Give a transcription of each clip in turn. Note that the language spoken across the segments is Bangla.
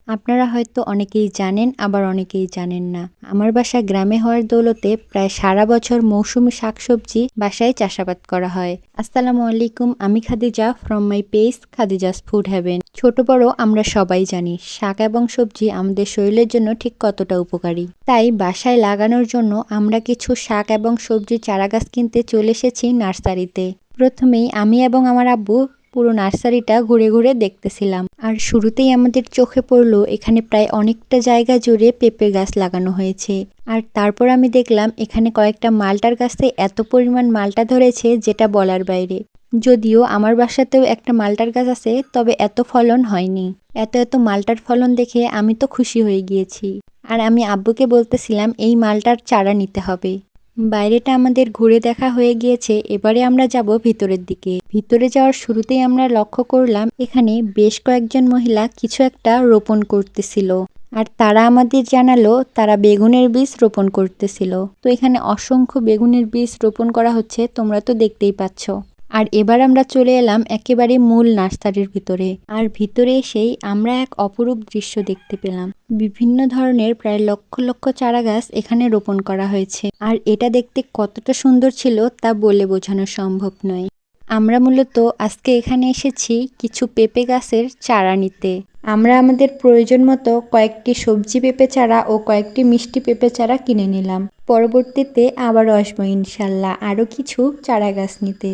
আপনারা হয়তো অনেকেই জানেন, আবার অনেকেই জানেন না। আমার বাসা গ্রামে হওয়ার দৌলতে প্রায় সারা বছর মৌসুমী শাকসবজি বাসায় চাষাবাদ করা হয়। আসসালামু আলাইকুম, আমি Khadija from my page Khadija's food heaven. ছোট বড় আমরা সবাই জানি শাক এবং সবজি আমাদের শরীরের জন্য ঠিক কতটা উপকারী। তাই বাসায় লাগানোর জন্য আমরা কিছু শাক এবং সবজির চারাগাছ কিনতে চলে এসেছি নার্সারিতে। প্রথমেই আমি এবং আমার আব্বু পুরো নার্সারিটা ঘুরে ঘুরে দেখতেছিলাম। আর শুরুতেই আমাদের চোখে পড়লো এখানে প্রায় অনেকটা জায়গা জুড়ে পেঁপে গাছ লাগানো হয়েছে। আর তারপর আমি দেখলাম এখানে কয়েকটা মালটার গাছে এত পরিমাণ মালটা ধরেছে যেটা বলার বাইরে। যদিও আমার বাসাতেও একটা মালটার গাছ আছে, তবে এত ফলন হয়নি। এত মালটার ফলন দেখে আমি তো খুশি হয়ে গিয়েছি। আর আমি আব্বুকে বলতেছিলাম এই মালটার চারা নিতে হবে। বাইরেটা আমাদের ঘুরে দেখা হয়ে গিয়েছে, এবারে আমরা যাব ভিতরের দিকে। ভিতরে যাওয়ার শুরুতেই আমরা লক্ষ্য করলাম এখানে বেশ কয়েকজন মহিলা কিছু একটা রোপণ করতেছিল। আর তারা আমাদের জানালো তারা বেগুনের বীজ রোপণ করতেছিল। তো এখানে অসংখ্য বেগুনের বীজ রোপণ করা হচ্ছে, তোমরা তো দেখতেই পাচ্ছ। আর এবার আমরা চলে এলাম একেবারে মূল নার্সারির ভিতরে। আর ভিতরে এসেই আমরা এক অপরূপ দৃশ্য দেখতে পেলাম। বিভিন্ন ধরনের প্রায় লক্ষ লক্ষ চারাগাছ এখানে রোপণ করা হয়েছে। আর এটা দেখতে কতটা সুন্দর ছিল তা বলে বোঝানো সম্ভব নয়। আমরা মূলত আজকে এখানে এসেছি কিছু পেঁপে গাছের চারা নিতে। আমরা আমাদের প্রয়োজন মতো কয়েকটি সবজি পেঁপে চারা ও কয়েকটি মিষ্টি পেঁপে চারা কিনে নিলাম। পরবর্তীতে আবারও আসবো ইনশাল্লাহ আরও কিছু চারা গাছ নিতে।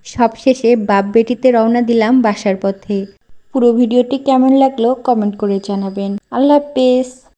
সবশেষে বাপ বেটিতে রওনা দিলাম বাসার পথে। পুরো ভিডিওটি কেমন লাগলো কমেন্ট করে জানাবেন। আল্লাহ হাফেজ।